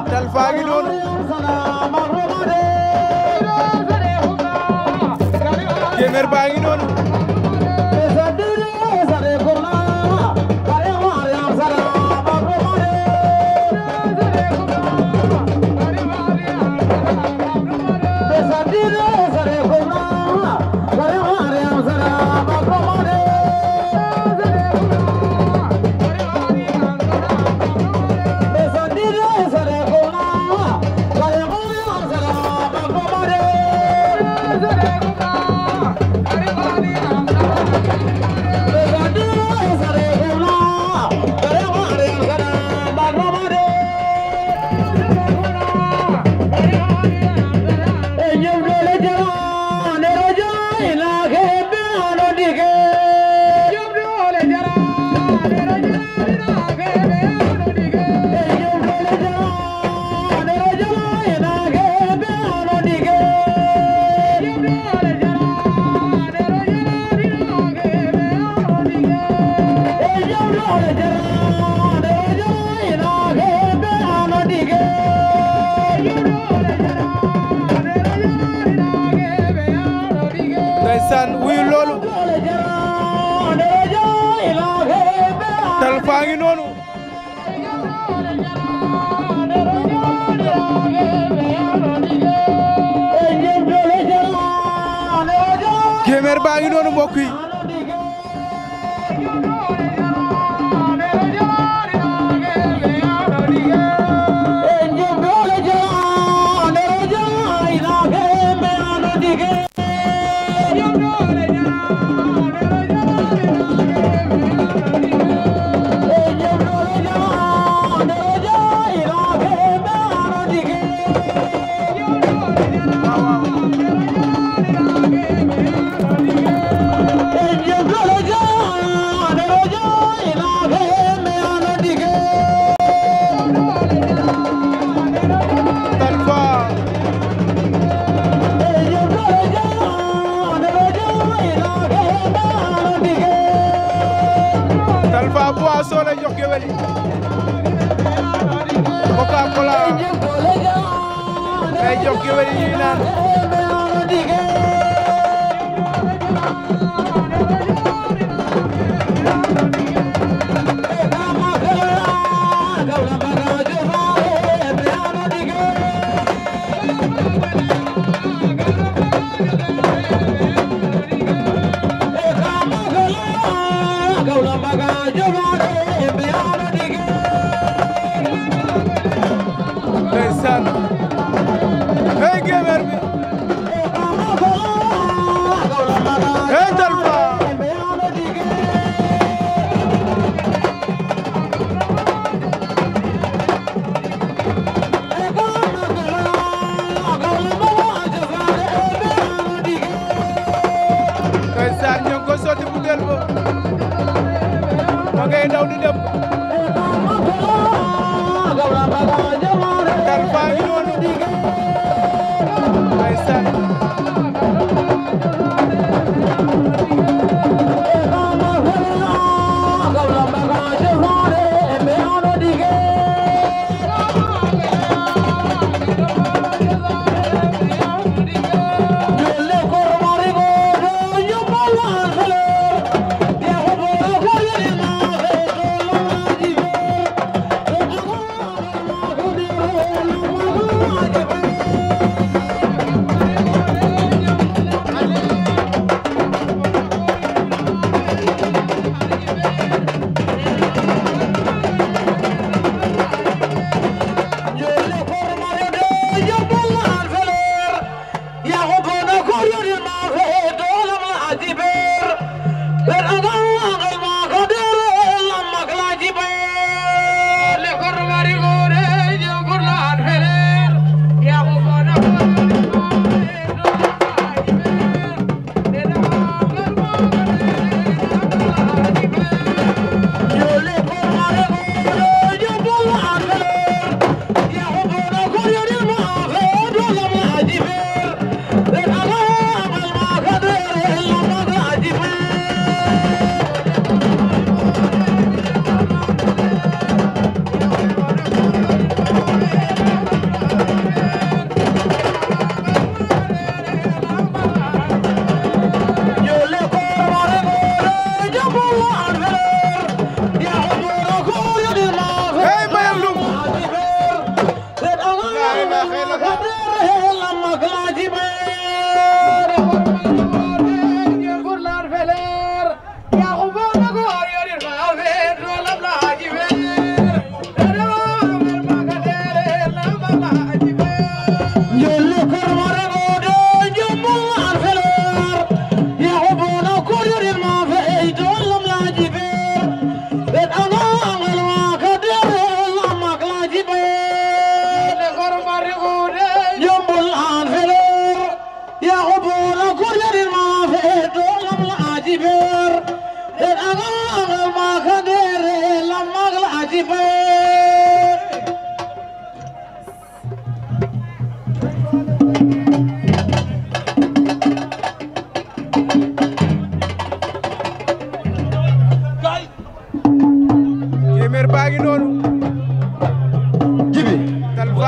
Talfa ngi noonu Kemer baa ngi noonu ndeysaan wuyu loolu Talfa ngi noonu Kemer baa ngi noonu mbokk yi Talfa boisson la jox gewel yi Coca-Cola ay jox gewel yi ñuy naan ndeysaan hey Kemer bi hey Talfa ndeysaan ñoo ngi ko sotti butéel ba ma ngay daw di dem Talfa ngi noonu ndeysaan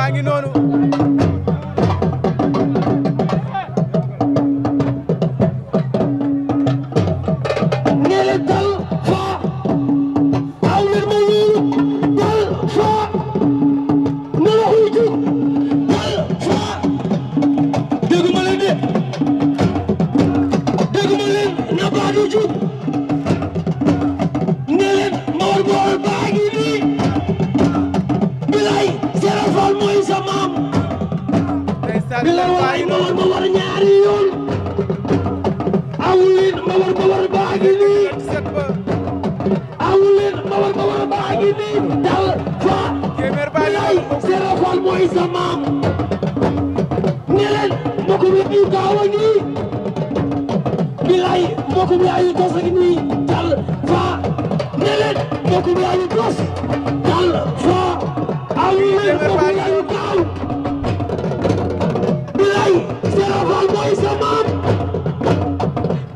baa ngi noonu bilaay mawar mawar ñaari yoon awulin mawar mawar baa ngi nii awulin mawar mawar baa ngi nii dal fa bilaay Serap Fall mooy sa maam ne leen mbokk mi ñu gaaw a ngi bilaay mbokk mi ayu tos a ngi nii dal fa ne leen mbokk mi ayu tos dal fa awulin mbokk mi ayu gaaw Serap Fall mooy sa maam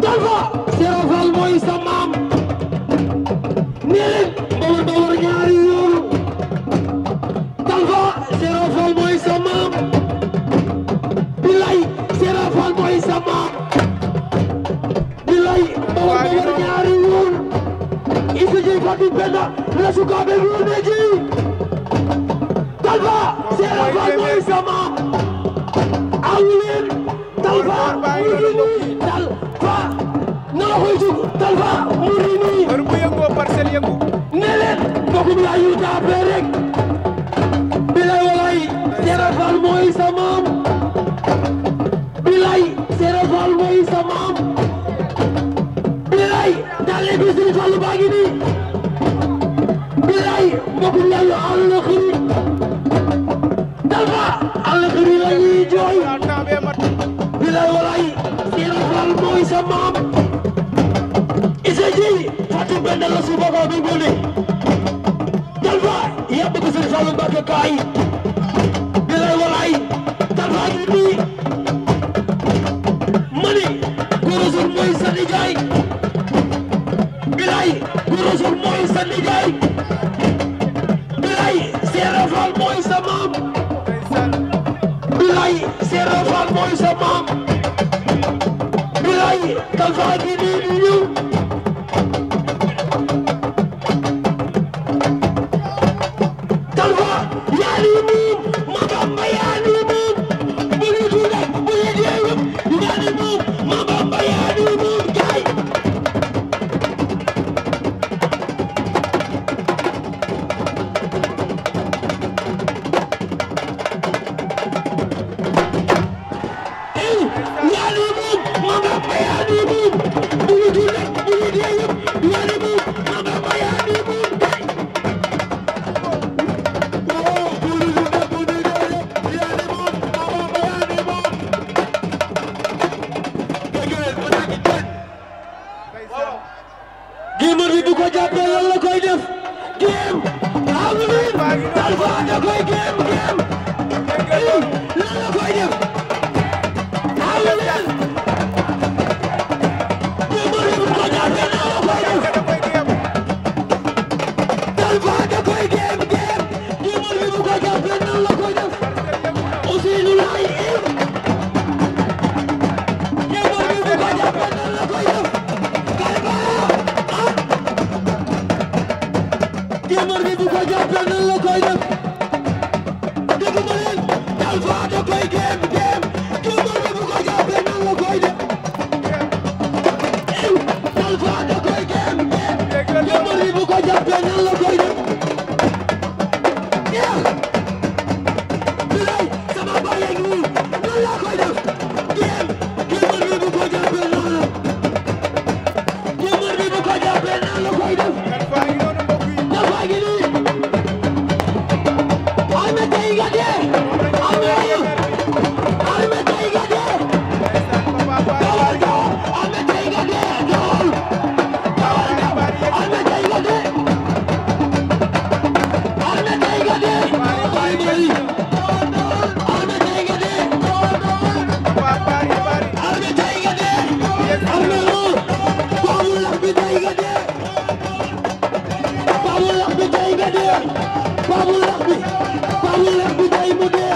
Talfa Serap Fall mooy sa maam nee leen mbawar mbawar ñaari yoon Talfa Serap Fall mooy sa maam bilay Serap Fall mooy sa maam bilay mbawar mbawar ñaari yoon isa ji Fatou Penda la sukaabe ruune ji Talfa Serap Fall mooy sa maam awuleen Talfa murini Talfa nala koy jug Talfa murini heure bu yëngoo parcelle yëngu ne leen mbokk mi ayu taape rek bilay walay Serap Fall mooy sa maam bilay Serap Fall mooy sa maam bilay dalle bi Serigne Fall baa ngi nii bilay mbokk mi ayu àll xiri Talfa àll xiri la ñuy jooy bilay walay Serap Fall mooy sa maam isa ji Fatou Penda la suba ko bi gone Talfa yaa bëgg Serigne Fall Mbacké kaay bilay walay Talfa gi nii mani Gorosul mooy sa nijaay bilay Gorosul mooy sa nijaay bilay Serap Fall mooy sa maam bilay Serap Fall mooy sa maam bilay Talfa gi nii di ñëw Talfa yaa ni moom ma Bamba yaa ni moom bu ñu tuulee bu ñu jeewum yaa ni moom ma Bamba yaa ni moom gaay gémar bi bu ko jàppee lan la koy def gém awulin Talfa da koy gém lan la koy def awulin gémar bi bu ko jàppee lan la koy def Talfa da koy gém gémar bi bu ko jàppee lan la koy def Ousseynou Laye gémar bi bu ko jàppee lan la koy def gémar bi bu ko jàppee nan la koy def dégg nga leen Talfa da koy gém gémar bi bu ko jàppee nan la koy def Talfa da koy gém gémar bi bu ko jàppee nan la koy def bilay sama baay ak nii nan la koy def gémar bi bu ko jàppee nan la gémar bi bu ko jàppee nan la koy def Talfa gi nii alme tey nga dee alme tey nga dee dawal gaaw alme tey nga dee dawal alme tey nga dee alme tey nga dee alme tey nga dee alme tey nga dee alme loo baabu lax bi tey nga dee baabu lax bi tey nga dee baabu lax bi tey mu dee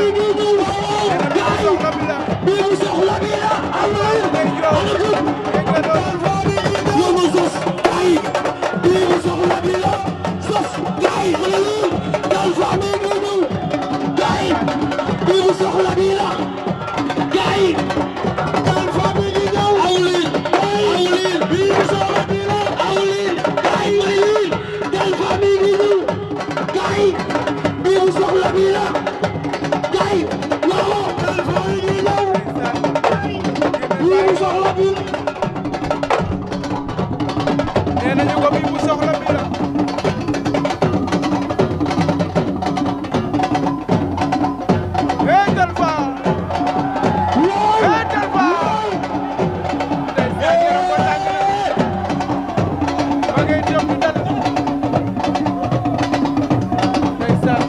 mi ngi ñëw gaay bii mu soxla bi la yow sos gaay bii mu soxla bi la sos gaay Talfa mi ngi ñëw gaay bii mu soxla bi la gaay Talfa mi ngi ñëw awlin bii mu soxla bi la awlin gaay Talfa mi ngi ñëw gaay bii mu soxla bi la gaay waaw Talfa mi ngi ñëw bii mu soxla bi la nee nañu ko bii mu soxla bi la Talfa Talfa ndeysaan yaram ko tàng na ma ngay jóg di dal ndeysaan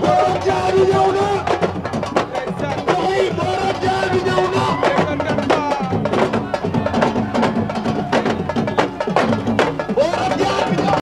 Borom Jaaru ñëw na